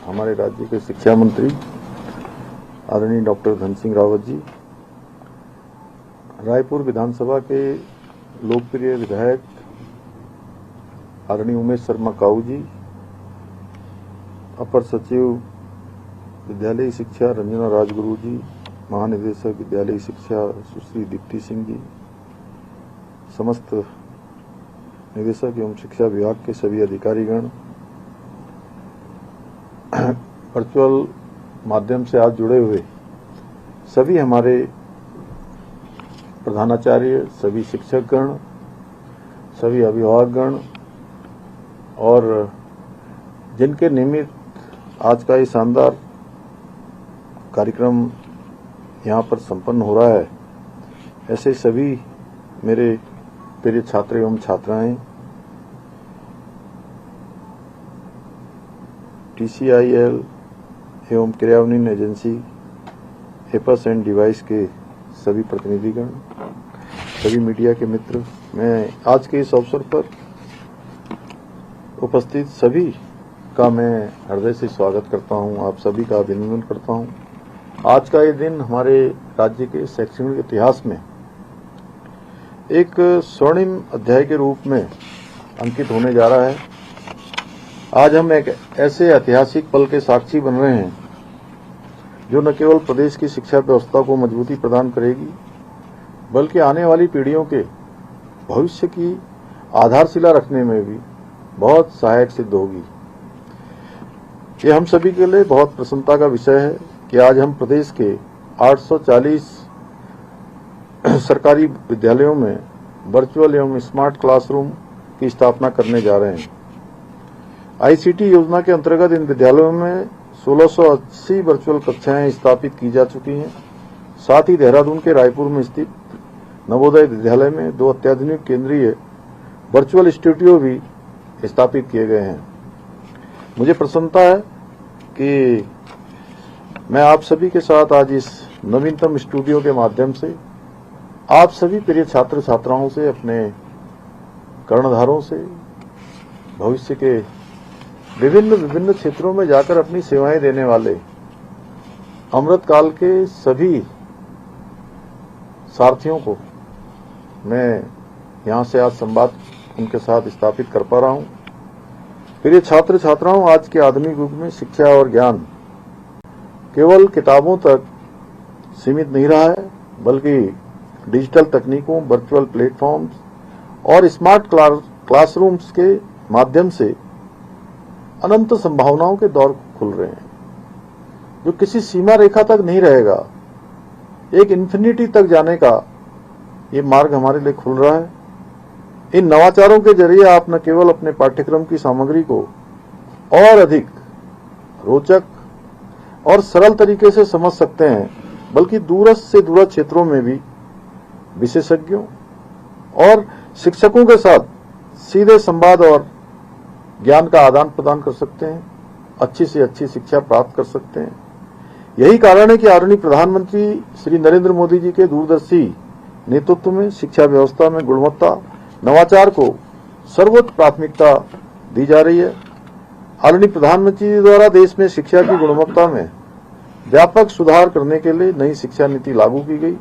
हमारे राज्य के शिक्षा मंत्री आदरणीय डॉक्टर धन सिंह रावत जी, रायपुर विधानसभा के लोकप्रिय विधायक आदरणीय उमेश शर्मा काऊ जी, अपर सचिव विद्यालयी शिक्षा रंजना राजगुरु जी, महानिदेशक विद्यालयी शिक्षा सुश्री दीप्ति सिंह जी, समस्त निदेशक एवं शिक्षा विभाग के सभी अधिकारीगण, वर्चुअल माध्यम से आज जुड़े हुए सभी हमारे प्रधानाचार्य, सभी शिक्षकगण, सभी अभिभावकगण और जिनके निमित्त आज का ये शानदार कार्यक्रम यहाँ पर संपन्न हो रहा है, ऐसे सभी मेरे प्रिय छात्र एवं छात्राएं, TCIL एवं क्रियान्वयन एजेंसी एपस एंड डिवाइस के सभी प्रतिनिधिगण, सभी मीडिया के मित्र, मैं आज के इस अवसर पर उपस्थित सभी का मैं हृदय से स्वागत करता हूं, आप सभी का अभिनंदन करता हूं। आज का ये दिन हमारे राज्य के शैक्षणिक इतिहास में एक स्वर्णिम अध्याय के रूप में अंकित होने जा रहा है। आज हम एक ऐसे ऐतिहासिक पल के साक्षी बन रहे हैं जो न केवल प्रदेश की शिक्षा व्यवस्था को मजबूती प्रदान करेगी, बल्कि आने वाली पीढ़ियों के भविष्य की आधारशिला रखने में भी बहुत सहायक सिद्ध होगी। ये हम सभी के लिए बहुत प्रसन्नता का विषय है कि आज हम प्रदेश के 840 सरकारी विद्यालयों में वर्चुअल एवं स्मार्ट क्लासरूम की स्थापना करने जा रहे हैं। ICT योजना के अंतर्गत इन विद्यालयों में 1680 वर्चुअल कक्षाएं स्थापित की जा चुकी हैं। साथ ही देहरादून के रायपुर में स्थित नवोदय विद्यालय में 2 अत्याधुनिक केंद्रीय वर्चुअल स्टूडियो भी स्थापित किए गए हैं। मुझे प्रसन्नता है कि मैं आप सभी के साथ आज इस नवीनतम स्टूडियो के माध्यम से आप सभी प्रिय छात्र छात्राओं से, अपने कर्णधारों से, भविष्य के विभिन्न क्षेत्रों में जाकर अपनी सेवाएं देने वाले अमृतकाल के सभी सारथियों को मैं यहां से आज संवाद उनके साथ स्थापित कर पा रहा हूं। प्रिय छात्र छात्राओं, आज के आधुनिक युग में शिक्षा और ज्ञान केवल किताबों तक सीमित नहीं रहा है, बल्कि डिजिटल तकनीकों, वर्चुअल प्लेटफॉर्म्स और स्मार्ट क्लासरूम्स के माध्यम से अनंत संभावनाओं के दौर खुल रहे हैं, जो किसी सीमा रेखा तक नहीं रहेगा। एक इन्फिनिटी तक जाने का ये मार्ग हमारे लिए खुल रहा है। इन नवाचारों के जरिए आप न केवल अपने पाठ्यक्रम की सामग्री को और अधिक रोचक और सरल तरीके से समझ सकते हैं, बल्कि दूरस्थ से दूर क्षेत्रों में भी विशेषज्ञों और शिक्षकों के साथ सीधे संवाद और ज्ञान का आदान प्रदान कर सकते हैं, अच्छी से अच्छी शिक्षा प्राप्त कर सकते हैं। यही कारण है कि आदरणीय प्रधानमंत्री श्री नरेंद्र मोदी जी के दूरदर्शी नेतृत्व में शिक्षा व्यवस्था में गुणवत्ता, नवाचार को सर्वोच्च प्राथमिकता दी जा रही है। आदरणीय प्रधानमंत्री जी द्वारा देश में शिक्षा की गुणवत्ता में व्यापक सुधार करने के लिए नई शिक्षा नीति लागू की गई।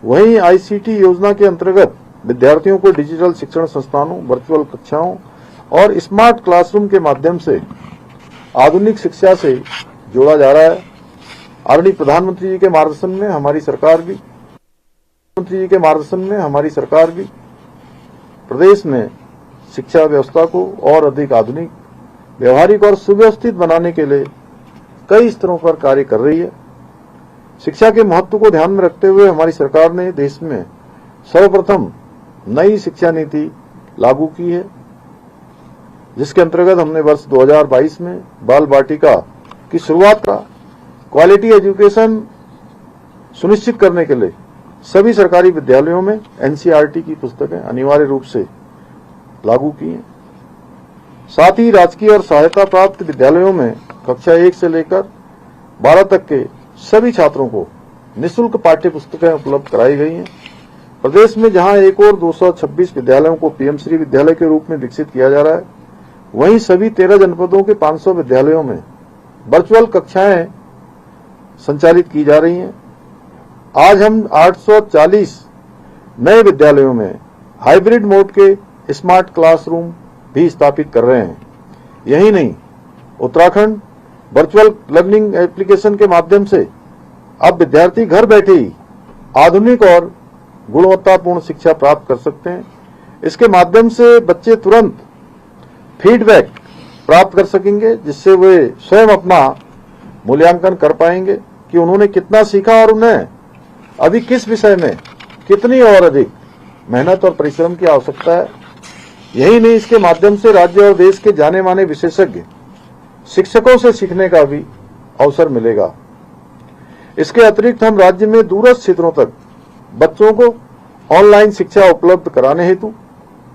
वहीं ICT योजना के अंतर्गत विद्यार्थियों को डिजिटल शिक्षण संस्थानों, वर्चुअल कक्षाओं और स्मार्ट क्लासरूम के माध्यम से आधुनिक शिक्षा से जोड़ा जा रहा है। आदरणीय प्रधानमंत्री जी के मार्गदर्शन में हमारी सरकार भी प्रदेश में शिक्षा व्यवस्था को और अधिक आधुनिक, व्यवहारिक और सुव्यवस्थित बनाने के लिए कई स्तरों पर कार्य कर रही है। शिक्षा के महत्व को ध्यान में रखते हुए हमारी सरकार ने देश में सर्वप्रथम नई शिक्षा नीति लागू की है, जिसके अंतर्गत हमने वर्ष 2022 में बाल बाटिका की शुरुआत का क्वालिटी एजुकेशन सुनिश्चित करने के लिए सभी सरकारी विद्यालयों में NCERT की पुस्तकें अनिवार्य रूप से लागू की हैं। साथ ही राजकीय और सहायता प्राप्त विद्यालयों में कक्षा 1 से लेकर 12 तक के सभी छात्रों को निःशुल्क पाठ्य पुस्तकें उपलब्ध कराई गई हैं। प्रदेश में जहां एक और 226 विद्यालयों को PM श्री विद्यालय के रूप में विकसित किया जा रहा है, वहीं सभी 13 जनपदों के 500 विद्यालयों में वर्चुअल कक्षाएं संचालित की जा रही हैं। आज हम 840 नए विद्यालयों में हाइब्रिड मोड के स्मार्ट क्लासरूम भी स्थापित कर रहे हैं। यही नहीं, उत्तराखंड वर्चुअल लर्निंग एप्लीकेशन के माध्यम से अब विद्यार्थी घर बैठे ही आधुनिक और गुणवत्तापूर्ण शिक्षा प्राप्त कर सकते हैं। इसके माध्यम से बच्चे तुरंत फीडबैक प्राप्त कर सकेंगे, जिससे वे स्वयं अपना मूल्यांकन कर पाएंगे कि उन्होंने कितना सीखा और उन्हें अभी किस विषय में कितनी और अधिक मेहनत और परिश्रम की आवश्यकता है। यही नहीं, इसके माध्यम से राज्य और देश के जाने माने विशेषज्ञ शिक्षकों से सीखने का भी अवसर मिलेगा। इसके अतिरिक्त हम राज्य में दूरस्थ क्षेत्रों तक बच्चों को ऑनलाइन शिक्षा उपलब्ध कराने हेतु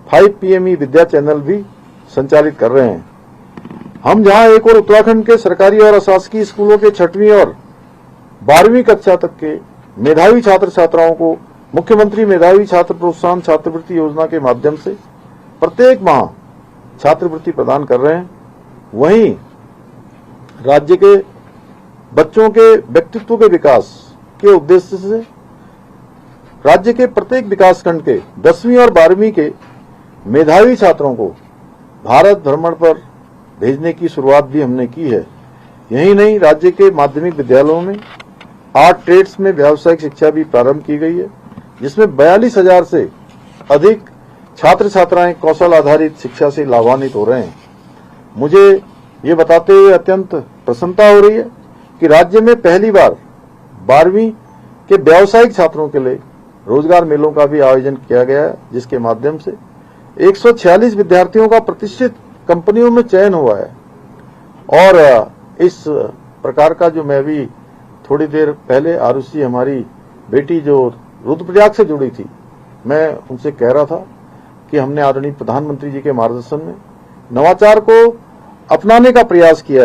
5 PME विद्या चैनल भी संचालित कर रहे हैं। हम जहां एक और उत्तराखंड के सरकारी और अशासकीय स्कूलों के 6वीं और 12वीं कक्षा तक के मेधावी छात्र छात्राओं को मुख्यमंत्री मेधावी छात्र प्रोत्साहन छात्रवृत्ति योजना के माध्यम से प्रत्येक माह छात्रवृत्ति प्रदान कर रहे हैं, वहीं राज्य के बच्चों के व्यक्तित्व के विकास के उद्देश्य से राज्य के प्रत्येक विकासखंड के 10वीं और 12वीं के मेधावी छात्रों को भारत भ्रमण पर भेजने की शुरुआत भी हमने की है। यही नहीं, राज्य के माध्यमिक विद्यालयों में 8 ट्रेड्स में व्यावसायिक शिक्षा भी प्रारंभ की गई है, जिसमें 42,000 से अधिक छात्र छात्राएं कौशल आधारित शिक्षा से लाभान्वित हो रहे हैं। मुझे ये बताते हुए अत्यंत प्रसन्नता हो रही है कि राज्य में पहली बार 12वीं के व्यावसायिक छात्रों के लिए रोजगार मेलों का भी आयोजन किया गया है, जिसके माध्यम से 146 विद्यार्थियों का प्रतिष्ठित कंपनियों में चयन हुआ है। और इस प्रकार का जो मैं भी थोड़ी देर पहले आरुषि हमारी बेटी जो रुद्रप्रयाग से जुड़ी थी, मैं उनसे कह रहा था कि हमने आदरणीय प्रधानमंत्री जी के मार्गदर्शन में नवाचार को अपनाने का प्रयास किया है।